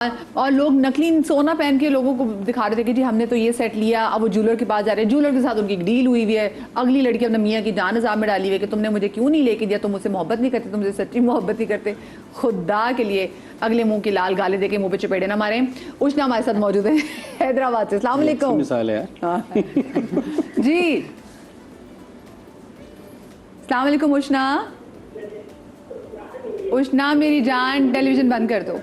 और लोग नकली सोना पहन के लोगों को दिखा रहे थे कि जी हमने तो ये सेट लिया। अब वो ज्वेलर के पास जा रहे हैं, ज्वेलर के साथ उनकी डील हुई हुई है। अगली लड़की अपने मियाँ की जान अज़ाब में डाली हुई है कि तुमने मुझे क्यों नहीं लेके दिया, तुम मुझसे मोहब्बत नहीं करते, तुमसे सच्ची मोहब्बत नहीं करते। खुदा के लिए अगले मुंह की लाल गाले देके मुंह पे चपेड़े ना मारें। उष्णा हमारे साथ मौजूद है हैदराबाद से। अस्सलाम वालेकुम। मिसाल है जी अस्सलाम वालेकुम उष्णा। उष्णा मेरी जान टेलीविजन बंद कर दो।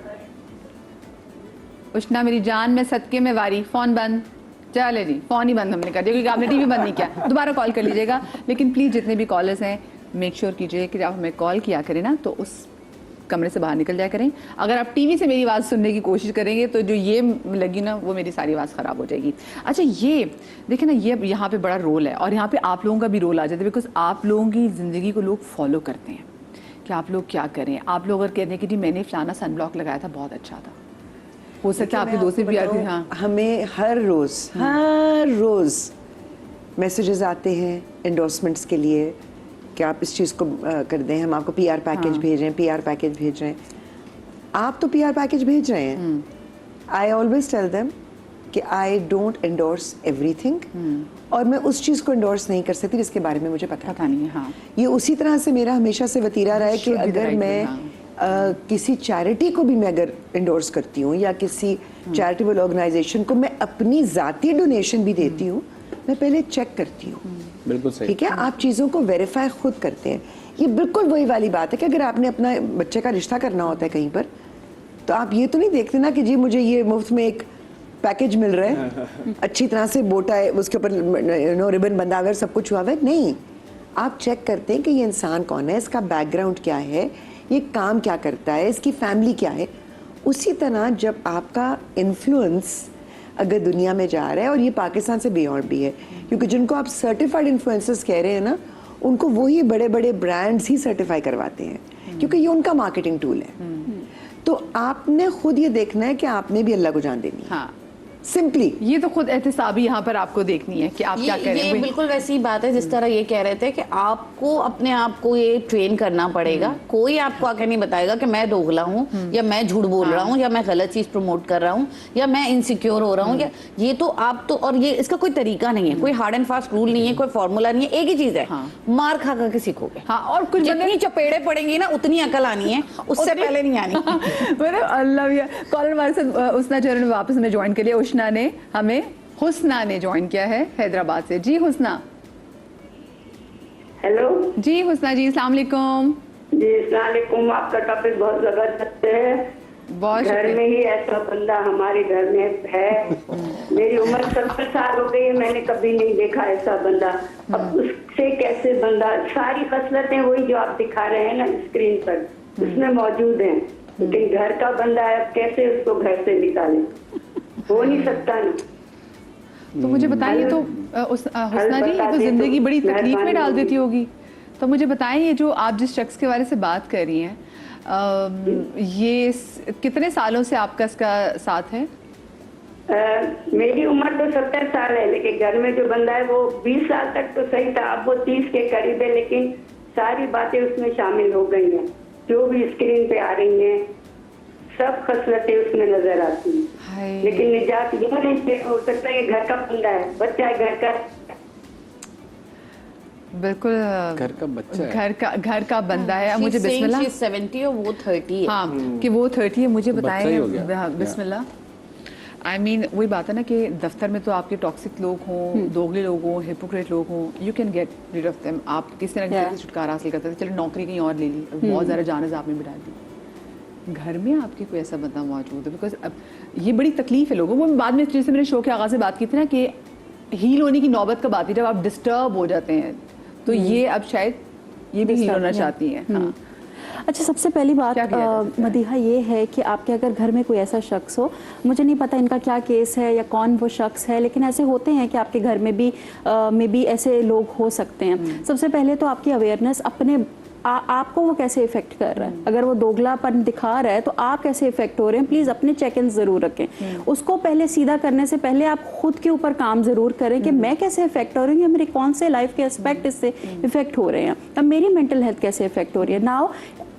उष्णा मेरी जान में सदके में वारी। फोन बंद। चले जी फोन ही बंद हमने कर दिया क्योंकि आपने टीवी बंद नहीं किया। दोबारा कॉल कर लीजिएगा। लेकिन प्लीज जितने भी कॉलर्स हैं मेक श्योर कीजिए कि जब हमें कॉल किया करें ना तो उस कमरे से बाहर निकल जाया करें। अगर आप टीवी से मेरी आवाज़ सुनने की कोशिश करेंगे तो जो ये लगी ना वो मेरी सारी आवाज़ ख़राब हो जाएगी। अच्छा ये देखिए ना, ये यहाँ पे बड़ा रोल है और यहाँ पे आप लोगों का भी रोल आ जाता है बिकॉज आप लोगों की ज़िंदगी को लोग फॉलो करते हैं कि आप लोग क्या करें। आप लोग अगर कहते हैं कि जी मैंने फलाना सनब्लॉक लगाया था बहुत अच्छा था, हो सकता है आपके दोस्त भी आती। हाँ, हमें हर रोज मैसेजेस आते हैं एंडोर्समेंट्स के लिए कि आप इस चीज़ को कर दें, हम आपको पीआर पैकेज भेज रहे हैं, पीआर पैकेज भेज रहे हैं। आप तो पीआर पैकेज भेज रहे हैं। आई ऑलवेज टेल देम कि आई डोंट एंडोर्स एवरीथिंग और मैं उस चीज़ को एंडोर्स नहीं कर सकती जिसके बारे में मुझे पता नहीं है। हाँ। ये उसी तरह से मेरा हमेशा से वतीरा रहा है कि अगर मैं किसी चैरिटी को भी मैं अगर एंडोर्स करती हूँ या किसी चैरिटेबल ऑर्गेनाइजेशन को मैं अपनी ज़ाती डोनेशन भी देती हूँ, मैं पहले चेक करती हूँ। बिल्कुल सही। ठीक है, आप चीज़ों को वेरीफाई खुद करते हैं। ये बिल्कुल वही वाली बात है कि अगर आपने अपना बच्चे का रिश्ता करना होता है कहीं पर तो आप ये तो नहीं देखते ना कि जी मुझे ये मुफ्त में एक पैकेज मिल रहा है, अच्छी तरह से बोटा है, उसके ऊपर रिबन बंधा हुआ है, सब कुछ हुआ है। नहीं, आप चेक करते हैं कि ये इंसान कौन है, इसका बैकग्राउंड क्या है, ये काम क्या करता है, इसकी फैमिली क्या है। उसी तरह जब आपका इन्फ्लुएंस अगर दुनिया में जा रहा है, और ये पाकिस्तान से बियॉन्ड भी है क्योंकि जिनको आप सर्टिफाइड इन्फ्लुएंसर्स कह रहे हैं ना, उनको वही बड़े बड़े ब्रांड्स ही सर्टिफाई करवाते हैं क्योंकि ये उनका मार्केटिंग टूल है। तो आपने खुद ये देखना है कि आपने भी अल्लाह को जान देनी है। हाँ। सिंपली ये तो खुद एहतिसाबी यहाँ पर आपको देखनी है कि आप क्या करें। ये बिल्कुल वैसी बात है जिस तरह ये कह रहे थे कि आपको अपने आप को ये ट्रेन करना पड़ेगा। कोई आपको आके नहीं बताएगा कि मैं दोगला हूँ या मैं झूठ बोल रहा हूँ या मैं गलत चीज प्रमोट कर रहा हूँ या मैं इनसिक्योर हो रहा हूँ या ये तो आप तो, और ये इसका कोई तरीका नहीं है, कोई हार्ड एंड फास्ट रूल नहीं है, कोई फॉर्मूला नहीं है। एक ही चीज है, मार खा खा के सीखोगे। हाँ, और कुछ जितनी चपेड़े पड़ेंगी ना उतनी अकल आनी है, उससे पहले नहीं आनी। मतलब अल्लाह भैया कॉलर हमारे साथ उष्णा चरण में वापस हमें ज्वाइन कर लिया। उष्णा ने हमें हुस्ना ने ज्वाइन किया है हैदराबाद से। जी हुस्ना। हेलो जी हुस्ना जी, अस्सलाम वालेकुम। जी अस्सलाम वालेकुम। आपका टॉपिक बहुत जबरदस्त है। बहुत घर में ही ऐसा बंदा हमारे घर में है। मेरी उम्र 70 साल हो गई है, मैंने कभी नहीं देखा ऐसा बंदा। अब उससे कैसे बंदा, सारी खसलतें वही जो आप दिखा रहे हैं ना स्क्रीन पर उसमें मौजूद हैं, लेकिन घर का बंदा है, अब कैसे उसको घर से निकालें? हो नहीं सकता ना। तो मुझे बताइए तो हुस्ना जी, ये तो जिंदगी बड़ी तकलीफ में डाल देती होगी। तो मुझे बताएं ये जो आप जिस शख्स के बारे से बात कर रही हैं, ये कितने सालों से आपका इसका साथ है? मेरी उम्र तो 70 साल है, लेकिन घर में जो बंदा है वो 20 साल तक तो सही था, अब वो 30 के करीब है, लेकिन सारी बातें उसमें शामिल हो गई हैं। जो भी स्क्रीन पे आ रही हैं सब खसलतें उसमें नजर आती हैं, लेकिन निजात ये नहीं हो सकता ये घर का बंदा है, बच्चा है घर का। बिल्कुल घर का बच्चा है, घर का बंदा है। मुझे बिस्मिल्लाह 70 और वो 30 है। हाँ कि वो 30 है, मुझे तो बताएं बिस्मिल्लाह। आई मीन वही बात है ना कि दफ्तर में तो आपके टॉक्सिक लोग हों, दोगले लोग हों, हिपोक्रेट लोग हों, you can get rid of them. आप किसी न किसी से छुटकारा हासिल करते थे। चलो नौकरी कहीं और ले ली, बहुत ज़्यादा जान आपने बिठा दी। घर में आपके कोई ऐसा बंदा मौजूद है, बिकॉज अब ये बड़ी तकलीफ है लोगों को। बाद में जैसे मैंने शो के आगाज़ से बात की थी ना कि हील होने की नौबत कब आती है, जब आप डिस्टर्ब हो जाते हैं। तो ये अब शायद ये भी हील होना चाहती हैं। हाँ। अच्छा, सबसे पहली बात मदीहा ये है कि आपके अगर घर में कोई ऐसा शख्स हो, मुझे नहीं पता इनका क्या केस है या कौन वो शख्स है, लेकिन ऐसे होते हैं कि आपके घर में भी ऐसे लोग हो सकते हैं। सबसे पहले तो आपकी अवेयरनेस अपने आपको वो कैसे इफेक्ट कर रहा है। अगर वो दोगलापन दिखा रहा है तो आप कैसे इफेक्ट हो रहे हैं, प्लीज अपने चेक इन जरूर रखें। उसको पहले सीधा करने से पहले आप खुद के ऊपर काम जरूर करें कि मैं कैसे इफेक्ट हो रही हूँ, मेरे कौन से लाइफ के एस्पेक्ट इससे इफेक्ट हो रहे हैं, अब मेरी मेंटल हेल्थ कैसे इफेक्ट हो रही है। Now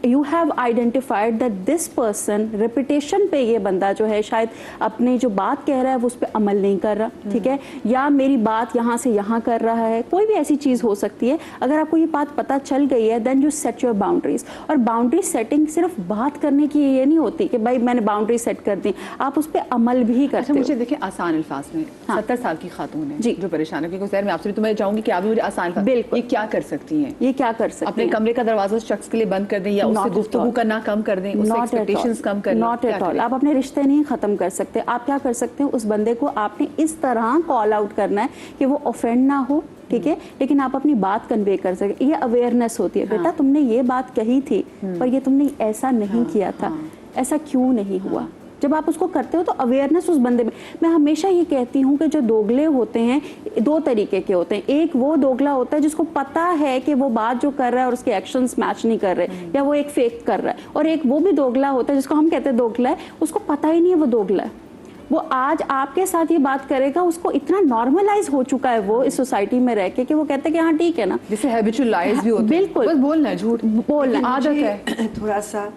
you have identified that this person reputation पे ये बंदा जो है शायद अपनी जो बात कह रहा है वो उस पर अमल नहीं कर रहा, ठीक है, या मेरी बात यहाँ से यहाँ कर रहा है, कोई भी ऐसी चीज़ हो सकती है। अगर आपको ये बात पता चल गई है then you set your boundaries. और बाउंड्री सेटिंग सिर्फ बात करने की ये नहीं होती कि भाई मैंने बाउंड्री सेट कर दी, आप उस पर अमल भी करते अच्छा, हो। मुझे देखिए आसान अल्फाज में, हाँ। 70 साल की खातून है जी। जो परेशान है, क्योंकि मैं आपसे भी तुम्हें चाहूंगी कि आप भी मुझे आसान अल्फाज, बिल्कुल। ये क्या कर सकती हैं? ये क्या कर सकते अपने हैं? कमरे का दरवाजा उस शख्स के लिए बंद कर दें या उससे Not at गुफ्तगू all. करना कम कर दें, उससे एक्सपेक्टेशंस कम कर लें? Not at all. आप अपने रिश्ते नहीं खत्म कर सकते। आप क्या कर सकते हैं, उस बंदे को आपने इस तरह कॉल आउट करना है कि वो ऑफेंड ना हो, ठीक है, लेकिन आप अपनी बात कन्वे कर सके। ये अवेयरनेस होती है, बेटा तुमने ये बात कही थी पर ये तुमने ऐसा नहीं किया था, ऐसा क्यों नहीं हुआ। जब आप उसको करते हो तो अवेयरनेस उस बंदे में। मैं हमेशा ये कहती हूँ कि जो दोगले होते हैं दो तरीके के होते हैं। एक वो दोगला होता है जिसको पता है कि वो बात जो कर रहा है और उसके एक्शंस मैच नहीं कर रहे या वो एक फेक कर रहा है, और एक वो भी दोगला होता है जिसको हम कहते हैं दोगला है, उसको पता ही नहीं है वो दोगला है। वो आज आपके साथ ये बात करेगा, उसको इतना नॉर्मलाइज हो चुका है वो इस सोसाइटी में रह के कि वो कहते हैं कि हाँ ठीक है ना, जिसे हैबिचुअलाइज भी होते हैं। बिल्कुल। बस बोलना है, झूठ बोलना, आदत है। थोड़ा सा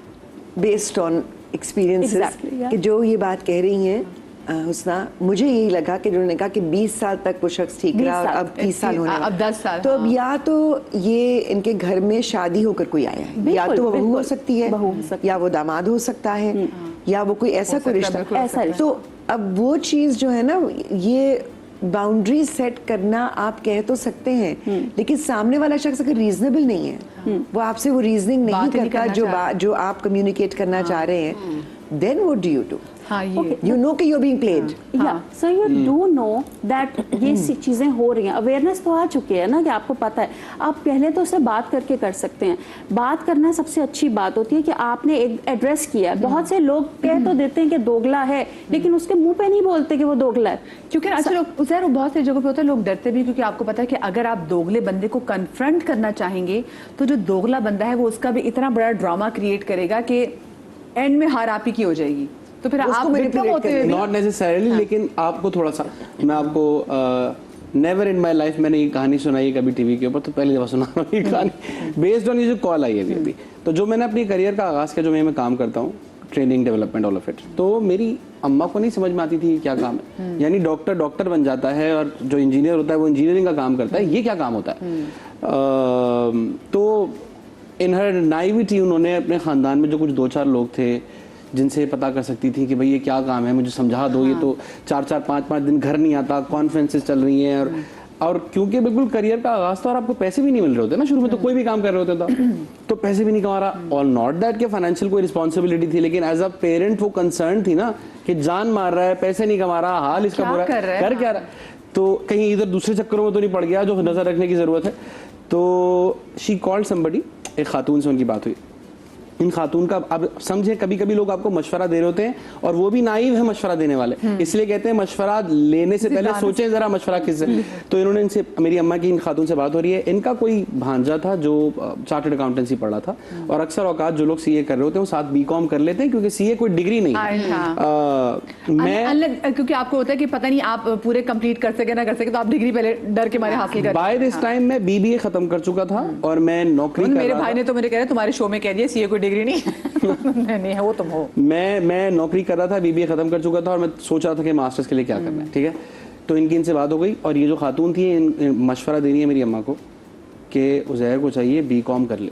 based on experiences Exactly, yeah. कि जो ये बात कह रही हैं हुस्ना, मुझे यही लगा कि उन्होंने कहा कि 20 साल तक वो शख्स ठीक 20 रहा और साल, अब 30 साल होने अब 10 साल, तो अब हाँ। या तो ये इनके घर में शादी होकर कोई आया है, या बिल्कुल, तो वो बहू हो बिल्कुल, सकती है, बहू हो सकती या वो दामाद हो सकता है, या वो कोई ऐसा कोई सकता है, बिल्कुल रिश्ता हो सकता है। तो अब वो चीज जो है ना, ये बाउंड्री सेट करना आप कह तो सकते हैं, लेकिन सामने वाला शख्स अगर रीजनेबल नहीं है, वो आपसे वो रीजनिंग नहीं बात ही नहीं करता करना जो चाह रहा। जो आप कम्युनिकेट करना चाह रहे हैं, then what do you do? हाँ, ये यू नो कि यू आर बीइंग प्लेड। या so you do know that ये चीज़ें हो रही हैं। अवेयरनेस तो आ चुकी है ना कि आपको पता है। आप पहले तो उससे बात करके कर सकते हैं। बात करना सबसे अच्छी बात होती है कि आपने एक एड्रेस किया है। बहुत से लोग कह तो देते हैं कि दोगला है, लेकिन उसके मुंह पे नहीं बोलते कि वो दोगला है। क्योंकि अच्छा लोग उज़ैर, बहुत सी जगहों पे होता है लोग डरते भी, क्योंकि आपको पता है कि अगर आप दोगले बंदे को कन्फ्रंट करना चाहेंगे तो जो दोगला बंदा है वो उसका भी इतना बड़ा ड्रामा क्रिएट करेगा कि एंड में हार आप ही की हो जाएगी। तो फिर उसको आप manipulate विक्टिम होते हुए भी- नॉट नेसेसरीली, लेकिन आपको थोड़ा सा, मैं आपको नेवर इन माय लाइफ मैंने ये कहानी सुनाई है कभी टीवी के ऊपर, तो पहली दफा सुना रहा हूँ ये कहानी बेस्ड ऑन ये जो कॉल आई है अभी। तो जो मैंने अपनी करियर का आगाज़ किया, जो मैं काम करता हूँ, training development all of it, तो मेरी अम्मा को नहीं समझ में आती थी क्या काम है। यानी डॉक्टर बन जाता है और जो इंजीनियर होता है वो इंजीनियरिंग का काम करता है, ये क्या काम होता है। तो इन हर नाइविटी उन्होंने अपने ख़ानदान में जो कुछ 2-4 लोग थे जिनसे पता कर सकती थी कि भाई ये क्या काम है, मुझे समझा दो। ये तो 4-4 5-5 दिन घर नहीं आता, कॉन्फ्रेंसेस चल रही हैं, और क्योंकि बिल्कुल करियर का आगाज था और आपको पैसे भी नहीं मिल रहे होते ना शुरू में, तो कोई भी काम कर रहे होते था तो पैसे भी नहीं कमा रहा। ऑल नॉट दैट के फाइनेंशियल कोई रिस्पॉन्सिबिलिटी थी, लेकिन एज अ पेरेंट वो कंसर्न थी ना कि जान मार रहा है, पैसे नहीं कमा रहा, हाल इसका बुरा कर रहा है, कर क्या रहा, तो कहीं इधर दूसरे चक्करों में तो नहीं पड़ गया जो नजर रखने की जरूरत है। तो शी कॉल्ड समबडी, एक खातून से उनकी बात हुई। इन खातून का, अब समझे, कभी कभी लोग आपको मशवरा दे रहे होते हैं और वो भी नाइव है मशवरा देने वाले, इसलिए कहते हैं मशवरा लेने से पहले सोचें जरा मशवरा किससे। तो इन्होंने इनसे, मेरी अम्मा की इन खातून से बात हो रही है, इनका कोई भांजा था जो चार्टर्ड अकाउंटेंसी पढ़ रहा था, और अक्सर औकात जो लोग सीए कर रहे होते हैं वो साथ बीकॉम कर लेते हैं, क्योंकि सीए कोई डिग्री नहीं है। मैं क्योंकि आपको होता है कि पता नहीं आप पूरे कंप्लीट कर सके ना कर सके, तो आप डिग्री पहले डर के मारे हासिल कर। बाय दिस टाइम मैं बीबीए खत्म कर चुका था और मैं नौकरी कर मेरे रहा भाई था। ने तो मेरे कह रहे तुम्हारे शो में कह दिया सीए कोई डिग्री नहीं नहीं है, वो तुम हो। मैं नौकरी कर रहा था, बीबीए खत्म कर चुका था और मैं सोच रहा था कि मास्टर्स के लिए क्या करना है, ठीक है। तो इनसे बात हो गई और ये जो खातून थी मशवरा दे रही है मेरी अम्मा को कि उज़ैर को चाहिए बीकॉम कर ले,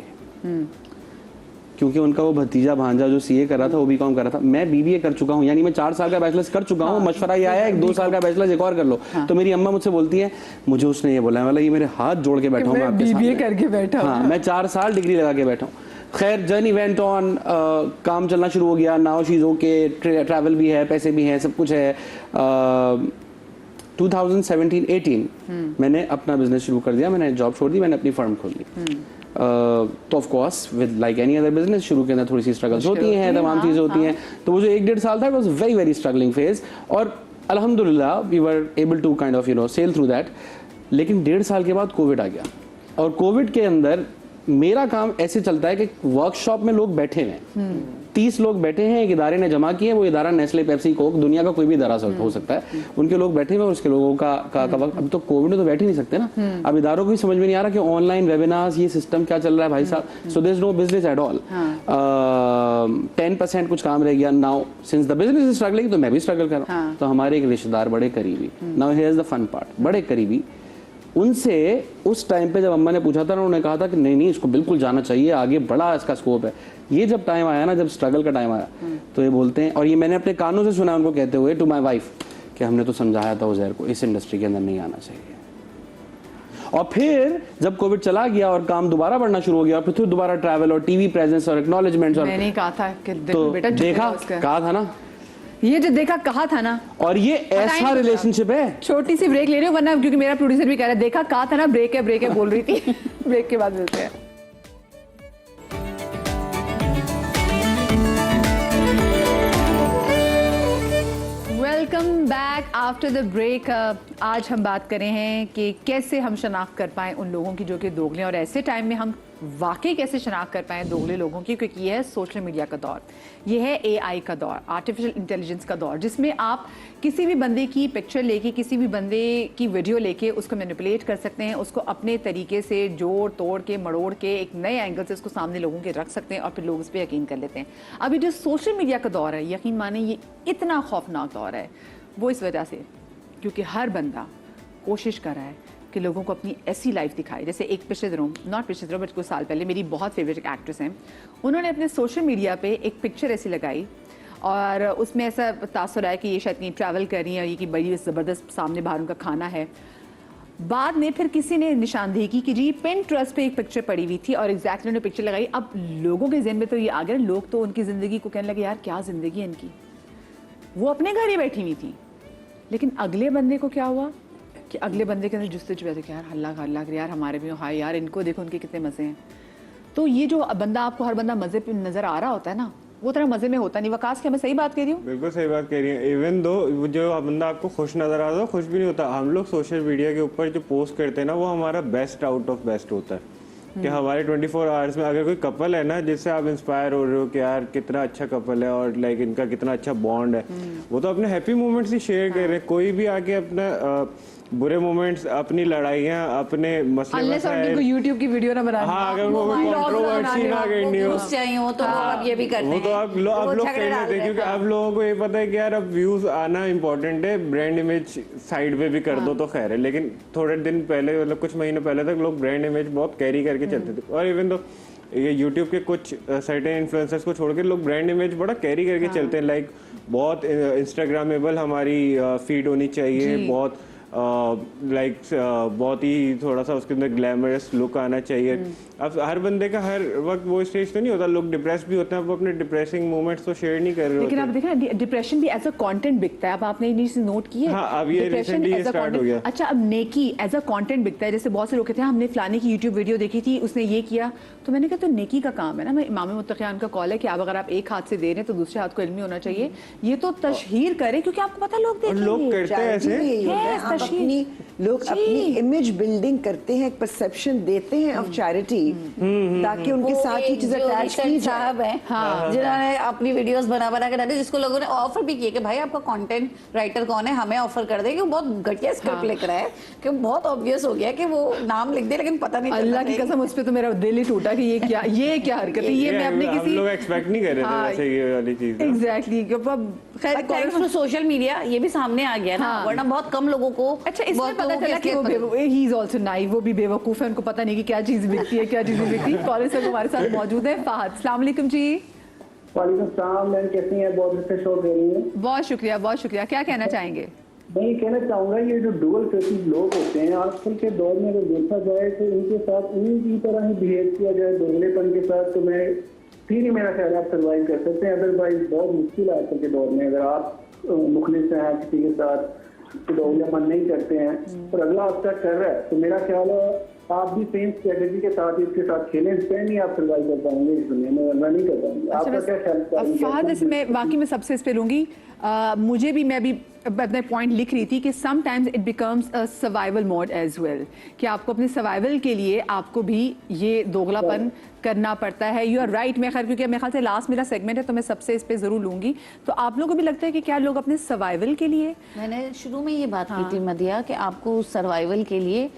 क्योंकि उनका वो भतीजा भांजा जो सीए कर रहा था वो बीकॉम कर रहा था। मैं बीबीए कर चुका हूँ, यानी मैं 4 साल का बैचलर्स कर चुका हूँ। मशवरा ये आया 2 साल का बैचलर्स एक और कर लो। तो मेरी अम्मा मुझसे बोलती है, मुझे उसने ये बोला, मतलब ये मेरे हाथ जोड़ के बैठा हूँ मैं आपके सामने, बीबीए करके बैठा हाँ, मैं 4 साल डिग्री लगा के बैठा हूँ। खैर जर्नी वेंट ऑन, काम चलना शुरू हो गया, now she is okay, travel भी है, पैसे भी हैं, सब कुछ है। 2017-18 मैंने अपना बिजनेस शुरू कर दिया, मैंने जॉब छोड़ दी, मैंने अपनी फर्म खोल ली। तो of course with like any other business, शुरू के अंदर थोड़ी सी स्ट्रगल्स होती हैं, तमाम चीज़ें होती हैं। तो वो जो 1-1.5 साल था, it was very very struggling phase, और अल्हम्दुलिल्लाह we were able to kind of sail through that. लेकिन 1.5 साल के बाद कोविड आ गया, और कोविड के अंदर मेरा काम ऐसे चलता है कि वर्कशॉप में लोग बैठे हुए हैं, 30 लोग बैठे हैं, एक इदारे ने जमा किए, वो इदारा नेस्ले, पेप्सी, कोक, दुनिया का कोई भी इदारा हो सकता है, उनके लोग बैठे हुए हैं, उसके लोगों का वक्त। अब तो कोविड में तो बैठ ही नहीं सकते ना, अब इदारों को भी समझ में नहीं आ रहा कि ऑनलाइन वेबिनार्स, ये सिस्टम क्या चल रहा है भाई साहब। So there is no business at all. 10% कुछ काम रह गया। Now since the business is struggling, तो मैं भी स्ट्रगल कर रहा हूँ। तो हमारे एक रिश्तेदार बड़े करीबी, now here is the fun part, बड़े करीबी, उनसे उस टाइम पे जब अम्मा ने पूछा था ना, उन्होंने कहा था कि नहीं नहीं इसको बिल्कुल जाना चाहिए, आगे बड़ा इसका स्कोप है। ये जब टाइम आया ना, जब स्ट्रगल का टाइम आया, तो ये बोलते हैं, और ये मैंने अपने कानों से सुना उनको कहते हुए टू माय वाइफ, कि हमने तो समझाया था उज़ैर को इस इंडस्ट्री के अंदर नहीं आना चाहिए। और फिर जब कोविड चला गया और काम दोबारा बढ़ना शुरू हो गया, फिर दोबारा ट्रैवल और टीवी प्रेजेंस और एक्नॉलेजमेंट्स, और मैंने कहा था कि तो बेटा देखा, कहा था ना, ये जो देखा कहा था ना। और ये ऐसा रिलेशनशिप है। छोटी सी ब्रेक ले रही हूँ, वरना क्योंकि मेरा प्रोड्यूसर भी कह रहा है देखा कहा था ना, ब्रेक है बोल रही थी। ब्रेक के बाद मिलते हैं। Welcome back after the break. आज हम बात कर रहे हैं कि कैसे हम शनाख्त कर पाएं उन लोगों की जो कि दोगले, और ऐसे टाइम में हम वाकई कैसे शनाख्त कर पाएं दोगले लोगों की, क्योंकि ये है सोशल मीडिया का दौर, ये है AI का दौर, आर्टिफिशियल इंटेलिजेंस का दौर, जिसमें आप किसी भी बंदे की पिक्चर लेके, किसी भी बंदे की वीडियो लेके उसको मैनिपुलेट कर सकते हैं, उसको अपने तरीके से जोड़ तोड़ के मड़ोड़ के एक नए एंगल से उसको सामने लोगों के रख सकते हैं, और फिर लोग उस पर यकीन कर लेते हैं। अभी जो सोशल मीडिया का दौर है, यकीन माने ये इतना खौफनाक दौर है, वो इस वजह से क्योंकि हर बंदा कोशिश कर रहा है कि लोगों को अपनी ऐसी लाइफ दिखाए। जैसे एक पिछले दिनों, नॉट पिछले दिनों बट कुछ साल पहले, मेरी बहुत फेवरेट एक्ट्रेस हैं, उन्होंने अपने सोशल मीडिया पे एक पिक्चर ऐसी लगाई और उसमें ऐसा तासुर आया कि ये शायद कहीं ट्रैवल कर रही हैं, ये कि बड़ी ज़बरदस्त सामने बाहर उनका खाना है। बाद में फिर किसी ने निशानदेही की कि जी Pinterest पे एक पिक्चर पड़ी हुई थी और एग्जैक्टली उन्होंने पिक्चर लगाई। अब लोगों के जहन में तो ये आ गया, लोग तो उनकी ज़िंदगी को कहने लगे यार क्या ज़िंदगी है इनकी, वो अपने घर ही बैठी हुई थी। लेकिन अगले बंदे को क्या हुआ कि अगले बंदे के अंदर जुस्तजू वैसे कि यार हल्ला यार हमारे भी हाय यार इनको देखो उनके कितने मज़े हैं। तो ये जो बंदा आपको हर बंदा मज़े पे नज़र आ रहा होता है ना, वो तरह मज़े में होता नहीं। वकास क्या मैं सही बात कह रही हूँ? बिल्कुल सही बात कह रही है। इवन दो जो बंदा आपको खुश नज़र आता है खुश भी नहीं होता। हम लोग सोशल मीडिया के ऊपर जो पोस्ट करते हैं ना, वो हमारा बेस्ट आउट ऑफ बेस्ट होता है कि हमारे 24 आवर्स में अगर कोई कपल है ना जिससे आप इंस्पायर हो रहे हो कि यार कितना अच्छा कपल है और लाइक इनका कितना अच्छा बॉन्ड है, वो तो अपने हैप्पी मोमेंट्स ही शेयर कर रहे हैं। कोई भी आके अपना बुरे मोमेंट्स, अपनी लड़ाइयाँ, अपने मसले मसाइल YouTube की वीडियो ना बना, हाँ अगर वो कंट्रोवर्सी ना करनी हो चाहिए हो तो आप ये भी करते वो तो आप लोग कर लेते हैं, क्योंकि अब लोगों को ये पता है कि यार अब व्यूज आना इम्पोर्टेंट है, ब्रांड इमेज साइड पे भी कर दो तो खैर है। लेकिन थोड़े दिन पहले मतलब कुछ महीने पहले तक लोग ब्रांड इमेज बहुत कैरी करके चलते थे, और इवन तो ये YouTube के कुछ सर्टेन इन्फ्लुएंसर्स को छोड़ के लोग ब्रांड इमेज बड़ा कैरी करके चलते हैं। लाइक बहुत इंस्टाग्रामेबल हमारी फीड होनी चाहिए, बहुत बहुत ही थोड़ा सा उसके अंदर ग्लैमरस लुक आना चाहिए। अब हर बंदे का हर वक्त वो स्टेज तो नहीं होता, लोग डिप्रेस भी होते हैं, वो अपने डिप्रेसिंग मोमेंट्स तो शेयर नहीं कर रहे। लेकिन आप देखा ना डिप्रेशन भी एज अ कंटेंट बिकता है। अब आपने ये चीज नोट की है? हाँ, अब ये रिसेंटली ये स्टार्ट हो गया। अच्छा, अब नेकी एज अ कंटेंट बिकता है। जैसे बहुत से लोग कहते हैं हमने फलाने की YouTube वीडियो देखी थी, उसने ये किया, तो मैंने कहा तो नेकी का काम है ना। मैं इमाम मुत्तकियान का कॉल है कि आप अगर आप एक हाथ से दे रहे हैं तो दूसरे हाथ को इल्मी होना चाहिए। ये तो तशहीर करें, क्योंकि आपको पता लोग देखेंगे, लोग करते हैं ऐसे, लोग अपनी इमेज बिल्डिंग करते हैं, परसेप्शन देते हैं ऑफ चैरिटी, ताकि उनके साथ ही चीजें अटैच की साहब है जिन्होंने अपनी वीडियोस बना के डाली, जिसको लोगों ने ऑफर भी किया कि भाई आपका कंटेंट राइटर कौन है, हमें ऑफर कर दे, कि वो बहुत घटिया स्क्रिप्ट लिख रहा है, कि बहुत ऑब्वियस हो गया कि वो नाम लिख दे लेकिन पता नहीं। अल्लाह की कसम उस पे तो मेरा दिल ही टूटा कि ये क्या हरकत है। ये मैं अपने किसी लोग एक्सपेक्ट नहीं कर रहे थे वैसे ये वाली चीज। एग्जैक्टली। खैर थैंक्स टू सोशल मीडिया ये भी सामने आ गया ना, वरना बहुत कम लोगों को। अच्छा, इसमें पता चला कि वो ही इज आल्सो नाइव, वो भी बेवकूफ है, उनको पता नहीं कि क्या चीज बिकती है क्या चीज नहीं बिकती। कॉलर से हमारे साथ मौजूद है फहद। अस्सलाम वालेकुम जी। वालेकुम सलाम मैम, कैसी हैं? बहुत अच्छे शो दे रही हैं। बहुत शुक्रिया। क्या कहना चाहेंगे? मैं ये कहना चाहूंगा ये जो डुअल फेसिस लोग होते हैं आजकल के दौर में अगर देखा जाए तो इनके साथ इन्हीं की तरह ही बिहेव किया जाए दोगलेपन के साथ, तो मैं फिर ही मेरा ख्याल आप सर्वाइव कर सकते हैं। अदरवाइज बहुत मुश्किल है आजकल के दौर में। अगर आप मुखलिस हैं किसी के साथ, दोगलेपन नहीं करते हैं और अगला आपका कर रहा है, तो मेरा ख्याल है आप भी सेम स्ट्रेटेजी के साथ इसके साथ खेलें, इससे नहीं आप सर्वाइव कर पाएंगे इस दुनिया में, वरना नहीं कर पाएंगे। आपका क्या ख्याल है? फहद, मैं वाकई में सबसे इस पे लूंगी। मैं भी अपना पॉइंट लिख रही थी कि sometimes it becomes a survival mode as well, कि आपको अपने सर्वाइवल के लिए आपको भी ये दोगलापन करना पड़ता है। You are right. मैं खैर क्योंकि मेरे ख्याल से लास्ट मेरा सेगमेंट है तो मैं सबसे इस पे ज़रूर लूँगी। तो आप लोगों को भी लगता है कि क्या लोग अपने सर्वाइवल के लिए, मैंने शुरू में ये बात की थी मदिया कि आपको सर्वाइवल के लिए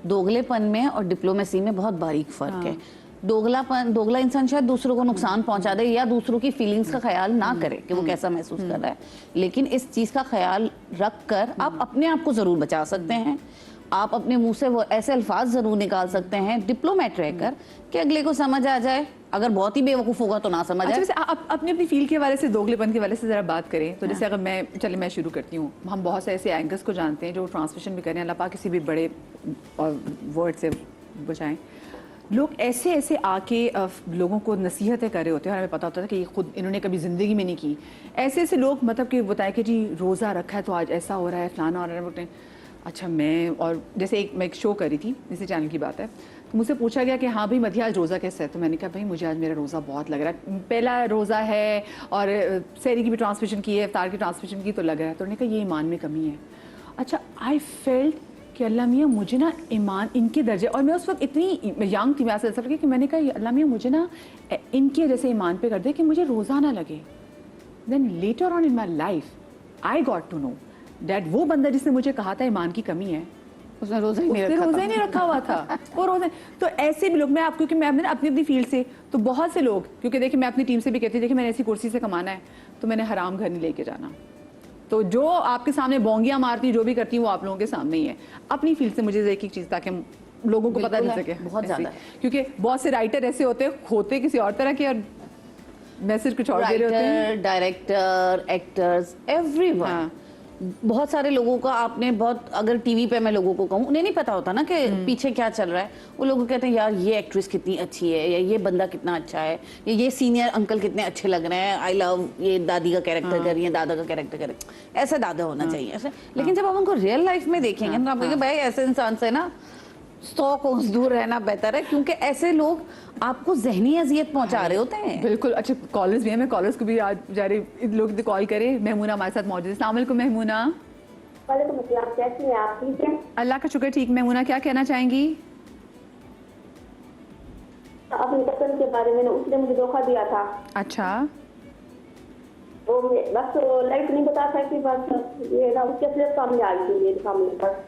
दोगलेपन में और डिप्लोमेसी में बहुत बारीक फर्क है। दोगला इंसान शायद दूसरों को नुकसान पहुंचा दे या दूसरों की फीलिंग्स का ख्याल ना करे कि वो कैसा महसूस कर रहा है, लेकिन इस चीज का ख्याल रख कर आप अपने आप को जरूर बचा सकते हैं। आप अपने मुंह से वो ऐसे अल्फाज जरूर निकाल सकते हैं डिप्लोमेट रहकर कि अगले को समझ आ जाए, अगर बहुत ही बेवकूफ होगा तो ना समझ आए। अच्छा, अपने अपनी फील्ड के हवाले से, दोगलेपन के हवाले से जरा बात करें तो जैसे अगर मैं शुरू करती हूँ, हम बहुत से ऐसे एंकर्स को जानते हैं जो ट्रांसमिशन भी करें, अल्लाह पाक किसी भी बड़े वर्ड से बचाएं, लोग ऐसे ऐसे आके लोगों को नसीहतें कर रहे होते हैं और हमें पता होता है कि ये खुद इन्होंने कभी ज़िंदगी में नहीं की। ऐसे ऐसे लोग मतलब कि बताए कि जी रोज़ा रखा है तो आज ऐसा हो रहा है, फलाना हो रहा है, बोलते हैं अच्छा मैं, और जैसे मैं एक शो करी थी, इसी चैनल की बात है, तो मुझसे पूछा गया कि हाँ भाई मदिया आज रोज़ा कैसा है, तो मैंने कहा भाई मुझे आज मेरा रोज़ा बहुत लग रहा है, पहला रोज़ा है और सहरी की भी ट्रांसमिशन की है, इफ्तार की ट्रांसमिशन की, तो लग रहा है। तो उन्होंने कहा ये ईमान में कमी है। अच्छा, आई फेल्ट कि अल्लाह मियाँ मुझे ना ईमान इनके दर्जे, और मैं उस वक्त इतनी यंग थी, मैं ऐसा लगी कि मैंने कहा अल्लाह मियाँ मुझे ना इनके जैसे ईमान पे कर दे कि मुझे रोज़ा ना लगे। Then later on in my life I got to know that वो बंदा जिसने मुझे कहा था ईमान की कमी है, उसने रोजा ही नहीं रखा हुआ था वो रोजा। तो ऐसे भी लोग, मैं आपको, क्योंकि मैं अपनी अपनी फील्ड से, तो बहुत से लोग, क्योंकि देखिए मैं अपनी टीम से भी कहती हूँ देखिए मैंने ऐसी कुर्सी से कमाना है तो मैंने हराम घर नहीं लेके जाना। तो जो आपके सामने बोंगियां मारती, जो भी करती हूँ वो आप लोगों के सामने ही है। अपनी फील्ड से मुझे एक चीज़ ताकि लोगों को पता चल सके, बहुत ज़्यादा, क्योंकि बहुत से राइटर ऐसे होते किसी और तरह के और मैसेज कुछ और दे रहे होते हैं। डायरेक्टर, एक्टर्स, एवरीवन, बहुत सारे लोगों का आपने बहुत, अगर टीवी पे मैं लोगों को कहूँ, उन्हें नहीं पता होता ना कि पीछे क्या चल रहा है। वो लोग कहते हैं यार ये एक्ट्रेस कितनी अच्छी है, या ये बंदा कितना अच्छा है, या ये सीनियर अंकल कितने अच्छे लग रहे हैं, आई लव ये दादी का कैरेक्टर कर रही है, दादा का कैरेक्टर कर रही है, ऐसा दादा होना चाहिए ऐसे। लेकिन जब आप उनको रियल लाइफ में देखेंगे तो आप कहेंगे भाई ऐसे इंसान से ना 100 कोस दूर रहना बेहतर है, क्योंकि ऐसे लोग आपको ज़हनी अजियत पहुंचा रहे होते हैं। बिल्कुल। अच्छा, कॉलर्स भी हैं, मैं कॉलर्स को भी आज जा रही, लोग कॉल करें। महमूना हमारे साथ मौजूद है। अस्सलाम वालेकुम महमूना। वालेकुम अस्सलाम, कैसी हैं आप? ठीक हैं? अल्लाह का शुक्र, ठीक। महमूना क्या कहना चाहेंगी? अपनी कसन के बारे में, उसने मुझे धोखा दिया था। अच्छा, वो बस लाइफ नहीं बता सकती, बस ये ना उसके फ्लेट सामने आ गई मेरे सामने बस।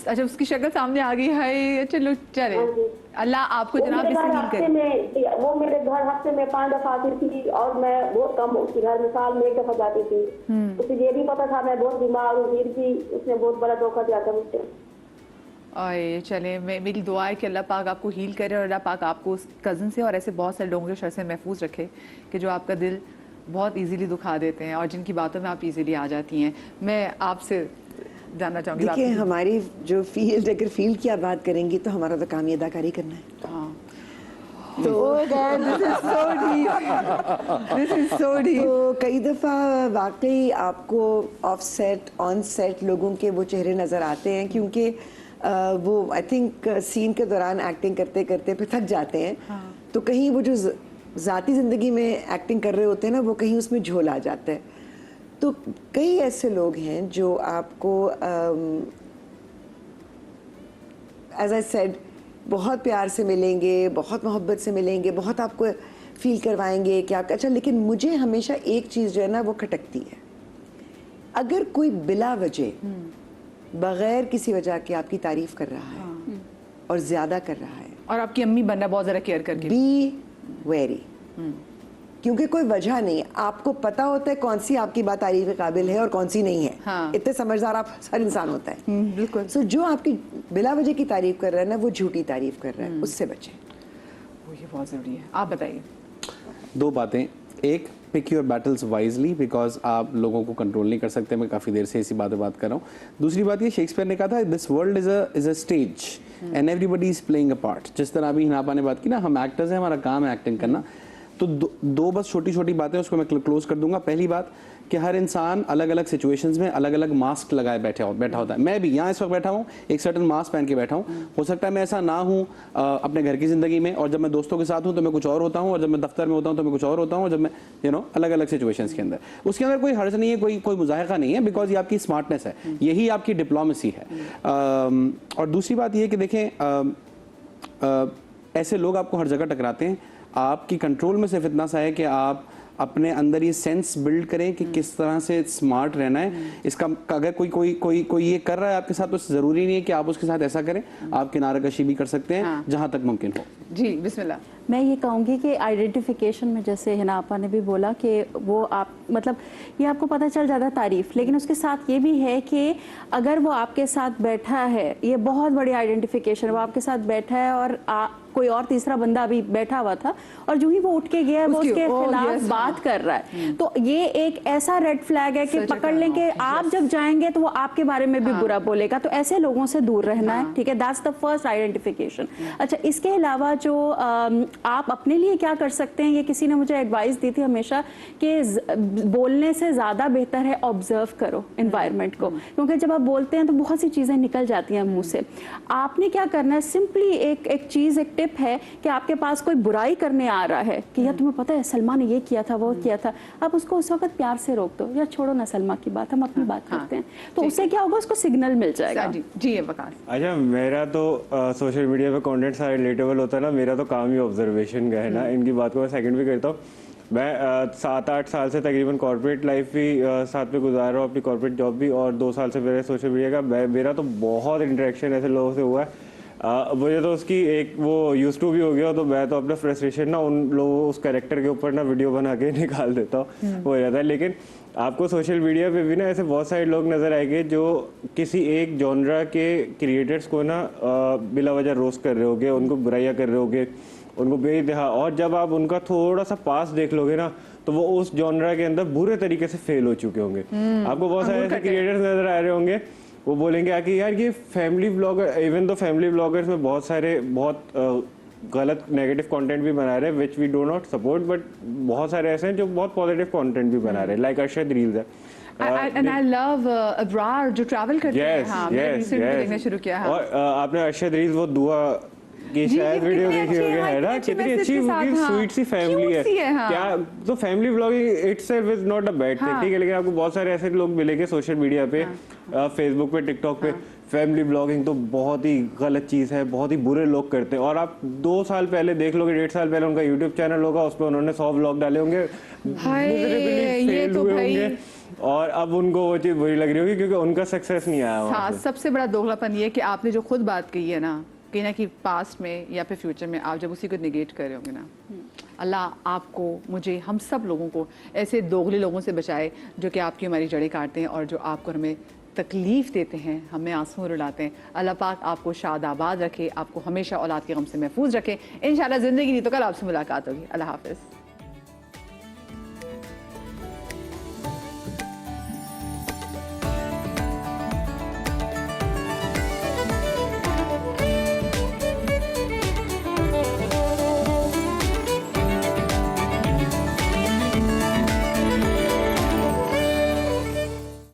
अच्छा उसकी शक्ल सामने आ गई है। चलो चले, अल्लाह आपको जनाब इससे हील करे। वो मेरे घर हफ्ते में 5 दफा आती थी और मैं बहुत कम उसके घर में साल में 1 दफा जाती थी। उसे ये भी पता था मैं बहुत बीमार हूँ, फिर भी उसने बहुत बड़ा धोखा दिया था मुझसे। और चले, मेरी दुआ है कि अल्लाह पाक आपको हील करे और अल्लाह पाक आपको उस कज़न से और ऐसे बहुत सारे लोगों के शर से महफूज रखे कि जो आपका दिल बहुत इजीली दुखा देते हैं और जिनकी बातों में आप इजीली आ जाती हैं। मैं आपसे जानना चाहूँगी, देखिए हमारी जो फील्ड, अगर फील्ड की आप बात करेंगी तो हमारा तो काम ये अदाकारी करना है। हाँ, तो तो कई दफ़ा वाकई आपको ऑफ सेट, ऑन सेट लोगों के वो चेहरे नज़र आते हैं, क्योंकि वो आई थिंक सीन के दौरान एक्टिंग करते करते फिर थक जाते हैं। तो कहीं वो जो ज़ाती ज़िंदगी में एक्टिंग कर रहे होते हैं ना, वो कहीं उसमें झोल आ जाता है। तो कई ऐसे लोग हैं जो आपको एज आई सेड बहुत प्यार से मिलेंगे, बहुत मोहब्बत से मिलेंगे, बहुत आपको फील करवाएंगे कि आप अच्छा। लेकिन मुझे हमेशा एक चीज़ जो है ना वो खटकती है, अगर कोई बिला वजह बग़ैर किसी वजह के आपकी तारीफ़ कर रहा है और ज़्यादा कर रहा है और आपकी अम्मी बनना बहुत ज़्यादा केयर करके, बी वेरी, क्योंकि कोई वजह नहीं, आपको पता होता है कौन सी आपकी बात तारीफ के काबिल है और कौन सी नहीं है। हाँ। इतने समझदार आप हर इंसान होता है। बिल्कुल। सो जो आपकी बिला वजह की तारीफ कर रहा है ना, वो झूठी तारीफ कर रहा है, उससे बचें। वो ये बहुत ज़रूरी है। आप बताइए। 2 बातें। एक, pick your battles wisely, because आप लोगों को कंट्रोल नहीं कर सकते। मैं काफ़ी देर से इसी बात कर रहा हूँ। दूसरी बात ये, शेक्सपियर ने कहा था this world is a stage and everybody is playing a part. जिस तरह अभी हिनापा ने बात की ना, हम एक्टर्स हैं, हमारा काम है एक्टिंग करना। तो 2 बस छोटी छोटी बातें, उसको मैं क्लोज कर दूंगा। पहली बात कि हर इंसान अलग अलग सिचुएशंस में अलग अलग मास्क लगाए बैठा होता है। मैं भी यहाँ इस वक्त बैठा हूँ, एक सर्टन मास्क पहन के बैठा हूँ। हो सकता है मैं ऐसा ना हूँ अपने घर की ज़िंदगी में, और जब मैं दोस्तों के साथ हूँ तो मैं कुछ और होता हूँ, और जब मैं दफ्तर में होता हूँ तो मैं कुछ और होता हूँ, और जब मैं अलग अलग सिचुएशंस के अंदर, उसके अंदर कोई हर्ज नहीं है, कोई मुजाहिका नहीं है, बिकॉज ये आपकी स्मार्टनेस है, यही आपकी डिप्लोमेसी है। और दूसरी बात ये कि देखें, ऐसे लोग आपको हर जगह टकराते हैं। आपकी कंट्रोल में सिर्फ इतना सा है कि आप अपने अंदर ये सेंस बिल्ड करें कि किस तरह से स्मार्ट रहना है। इसका अगर कोई ये कर रहा है आपके साथ, तो ज़रूरी नहीं है कि आप उसके साथ ऐसा करें, आप किनारा कशी भी कर सकते हैं जहां तक मुमकिन हो। जी बिस्मिल्लाह। मैं ये कहूँगी कि आइडेंटिफिकेशन में जैसे हिना आपा ने भी बोला कि वो आप मतलब ये आपको पता चल जाता है तारीफ, लेकिन उसके साथ ये भी है कि अगर वो आपके साथ बैठा है, ये बहुत बड़ी आइडेंटिफिकेशन, वो आपके साथ बैठा है और कोई और तीसरा बंदा अभी बैठा हुआ था और जो ही वो उठ के गया वो उसके खिलाफ बात कर रहा है, तो ये एक ऐसा रेड फ्लैग है कि पकड़ लें कि आप जब जाएंगे तो वो आपके बारे में भी बुरा बोलेगा, तो ऐसे लोगों से दूर रहना है। ठीक है, दैट्स द फर्स्ट आइडेंटिफिकेशन। अच्छा, इसके अलावा जो आप अपने लिए क्या कर सकते हैं, ये किसी ने मुझे एडवाइस दी थी हमेशा कि बोलने से ज्यादा बेहतर है ऑब्जर्व करो एनवायरनमेंट को, क्योंकि जब आप बोलते हैं तो बहुत सी चीजें निकल जाती हैं मुंह से। आपने क्या करना है, सिंपली एक चीज, एक टिप है कि आपके पास कोई बुराई करने आ रहा है कि यार तुम्हें पता है सलमा ने ये किया था, वो किया था, आप उसको उस वक्त प्यार से रोक दो, यार छोड़ो ना सलमा की बात, हम अपनी बात करते हैं, तो उससे क्या होगा, उसको सिग्नल मिल जाएगा। जी वकास। अच्छा, मेरा तो सोशल मीडिया पे कंटेंट सारा रिलेटेबल होता है ना, मेरा तो काम ही ऑब्जर्वेशन का है ना, इनकी बात को मैं सेकंड भी करता हूँ। मैं 7-8 साल से तकरीबन कॉर्पोरेट लाइफ भी साथ में गुजार रहा हूँ, अपनी कॉर्पोरेट जॉब भी, और 2 साल से मेरे सोशल मीडिया का मेरा तो बहुत इंटरेक्शन ऐसे लोगों से हुआ है। मुझे तो उसकी एक वो यूज टू भी हो गया, तो मैं तो अपना फ्रस्ट्रेशन ना उन लोगों, उस कैरेक्टर के ऊपर ना वीडियो बना के निकाल देता हूँ, हो जाता है। लेकिन आपको सोशल मीडिया पे भी ना ऐसे बहुत सारे लोग नजर आएंगे जो किसी एक जॉनरा के क्रिएटर्स को ना बिला वजह रोस्ट कर रहे होगे, उनको बुराइयां कर रहे होगे, उनको बेइंतहा, और जब आप उनका थोड़ा सा पास देख लोगे ना, तो वो उस जॉनरा के अंदर बुरे तरीके से फेल हो चुके होंगे। आपको बहुत सारे ऐसे क्रिएटर्स नजर आ रहे होंगे, वो बोलेंगे कि यार ये फैमिली ब्लॉगर, इवन तो फैमिली ब्लॉगर्स में बहुत सारे बहुत गलत नेगेटिव कंटेंट भी बना रहे हैं, which we do not support, but बहुत सारे ऐसे हैं जो बहुत पॉजिटिव कंटेंट भी बना रहे हैं, लाइक अरशद रील्स है। And I love अब्रार जो ट्रैवल करते हैं। हाँ, मैंने recently देखना शुरू किया है। और आपने अरशद रील्स वो दुआ की शायद वीडियो देखी होगी, है ना, कितनी अच्छी स्वीट सी फैमिली है। क्या तो family blogging itself is not a bad thing, ठीक है, लेकिन आपको बहुत सारे ऐसे लोग मिलेंगे सोशल मीडिया पे, फेसबुक पे, टिकटॉक पे, फैमिली ब्लॉगिंग तो बहुत ही गलत चीज़ है, बहुत ही बुरे लोग करते हैं। और आप 2 साल पहले देख लोगे, 1.5 साल पहले उनका यूट्यूब चैनल होगा, उस पर उन्होंने 100 व्लॉग डाले होंगे, फेल हुए होंगे, और अब उनको वो चीज़ बुरी लग रही होगी क्योंकि उनका सक्सेस नहीं आया वहाँ पे। सबसे बड़ा दोगलापन ये कि आपने जो खुद बात कही है ना, कहीं ना कहीं पास्ट में या फिर फ्यूचर में आप जब उसी को निगेट कर रहे होंगे ना, अल्लाह आपको, मुझे, हम सब लोगों को ऐसे दोगले लोगों से बचाए जो कि आपकी हमारी जड़ें काटते हैं और जो आपको, हमें तकलीफ़ देते हैं, हमें आंसू रुलाते हैं। अल्लाह पाक आपको शाद आबाद रखे, आपको हमेशा औलाद के गम से महफूज रखे। इंशाल्लाह ज़िंदगी दी तो कल आपसे मुलाकात होगी। अल्लाह हाफ़िज़।